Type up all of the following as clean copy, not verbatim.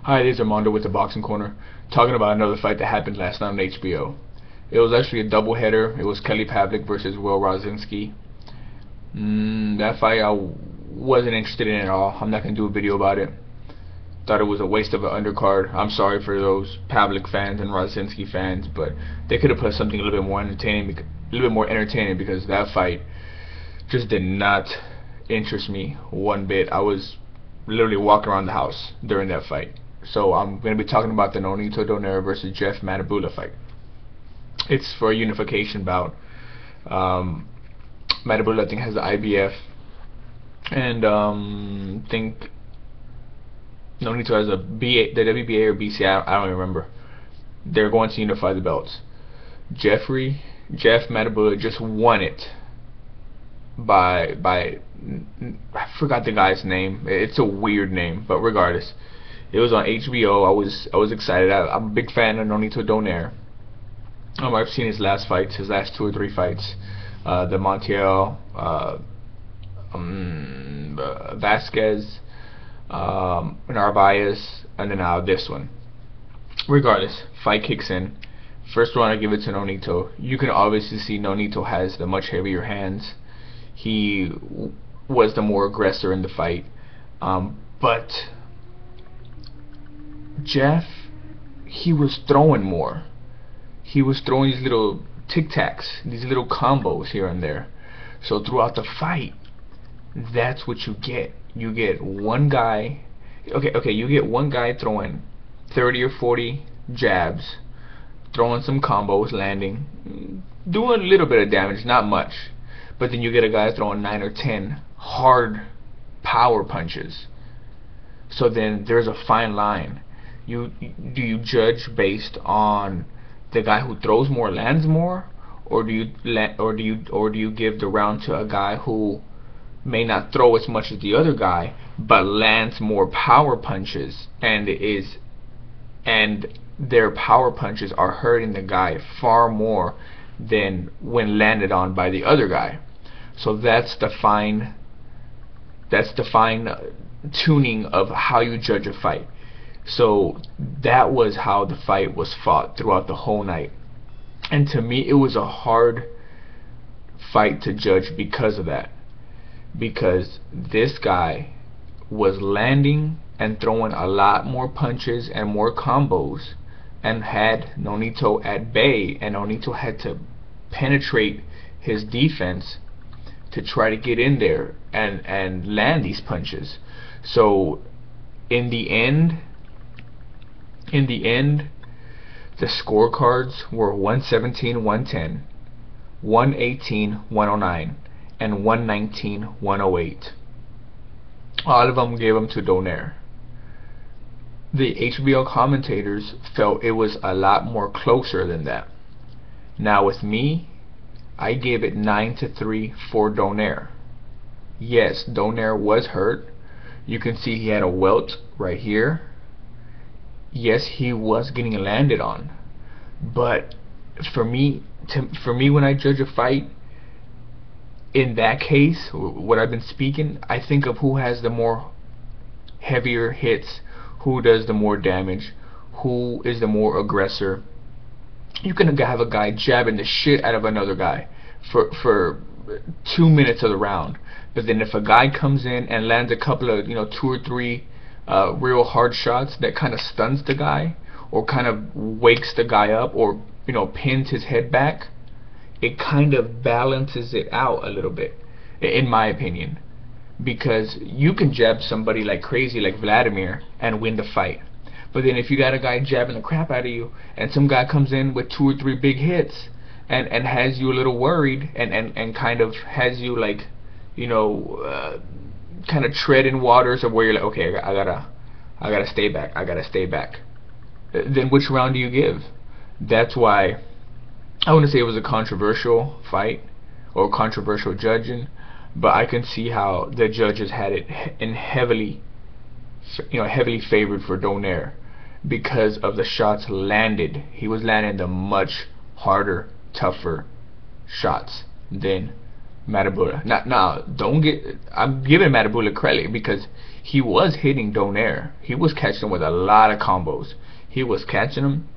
Hi, this is Armando with the Boxing Corner, talking about another fight that happened last night on HBO. It was actually a doubleheader. It was Kelly Pavlik versus Will Rosinski. That fight I wasn't interested in at all. I'm not going to do a video about it. Thought it was a waste of an undercard. I'm sorry for those Pavlik fans and Rosinski fans, but they could have put something a little bit more entertaining, because that fight just did not interest me one bit. I was literally walking around the house during that fight. So I'm going to be talking about the Nonito Donaire versus Jeff Mathebula fight. It's for a unification bout. Mathebula, I think, has the IBF, and I think Nonito has a the WBA or BCI. I don't even remember. They're going to unify the belts. Jeff Mathebula just won it by I forgot the guy's name. It's a weird name, but regardless, it was on HBO. I was excited. I'm a big fan of Nonito Donaire. I've seen his last 2 or 3 fights. The Montiel, Vasquez, Narvaez, and then now this one. Regardless, fight kicks in. First round, I give it to Nonito. You can obviously see Nonito has the much heavier hands. He was the more aggressor in the fight, but Jeff, he was throwing more. He was throwing these little tic-tacs, these little combos here and there. So throughout the fight, that's what you get. You get one guy, you get one guy throwing 30 or 40 jabs, throwing some combos, landing, doing a little bit of damage, not much. But then you get a guy throwing 9 or 10 hard power punches. So then there's a fine line. Do you judge based on the guy who throws more lands more, or do you give the round to a guy who may not throw as much as the other guy but lands more power punches, and their power punches are hurting the guy far more than when landed on by the other guy? So that's the fine tuning of how you judge a fight. So that was how the fight was fought throughout the whole night, and to me it was a hard fight to judge because of that, because this guy was landing and throwing a lot more punches and more combos, and had Nonito at bay, and Nonito had to penetrate his defense to try to get in there and land these punches. So in the end, the scorecards were 117-110, 118-109, and 119-108. All of them gave them to Donaire. The HBO commentators felt it was a lot more closer than that. Now with me, I gave it 9-3 for Donaire. Yes, Donaire was hurt. You can see he had a welt right here. Yes, he was getting landed on. But for me, when I judge a fight, in that case, what I've been speaking, I think of who has the more heavier hits, who does the more damage, who is the more aggressor. You can have a guy jabbing the shit out of another guy for 2 minutes of the round, but then if a guy comes in and lands a couple of 2 or 3 real hard shots that kind of stuns the guy, or kind of wakes the guy up, or pins his head back, it kind of balances it out a little bit, in my opinion. Because you can jab somebody like crazy, like Vladimir, and win the fight. But then if you got a guy jabbing the crap out of you, and some guy comes in with 2 or 3 big hits, and has you a little worried, and kind of has you like, kind of treading waters of where you're like, okay, I gotta stay back. Then which round do you give? That's why I wouldn't say it was a controversial fight or controversial judging, but I can see how the judges had it in heavily favored for Donaire because of the shots landed. He was landing the much harder, tougher shots than Mathebula. Now, don't get. I'm giving Mathebula credit because he was hitting Donaire. He was catching him with a lot of combos. He was catching him,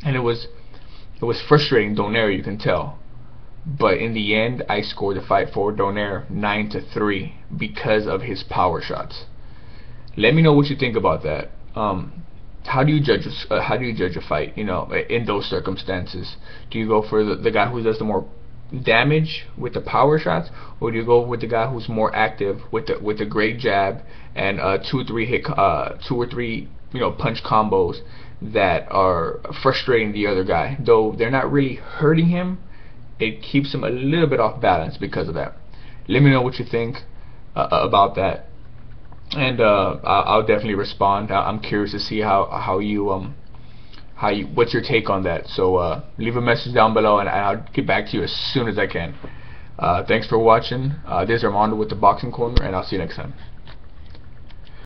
and it was frustrating Donaire, you can tell. But in the end, I scored the fight for Donaire 9-3 because of his power shots. Let me know what you think about that. How do you judge a fight? You know, in those circumstances, do you go for the guy who does the more damage with the power shots, or do you go with the guy who's more active with the great jab and 2 or 3 punch combos that are frustrating the other guy? Though they're not really hurting him, it keeps him a little bit off balance because of that. Let me know what you think about that, and I'll definitely respond. I'm curious to see what's your take on that. So leave a message down below, and I'll get back to you as soon as I can. Thanks for watching. This is Armando with the Boxing Corner, and I'll see you next time.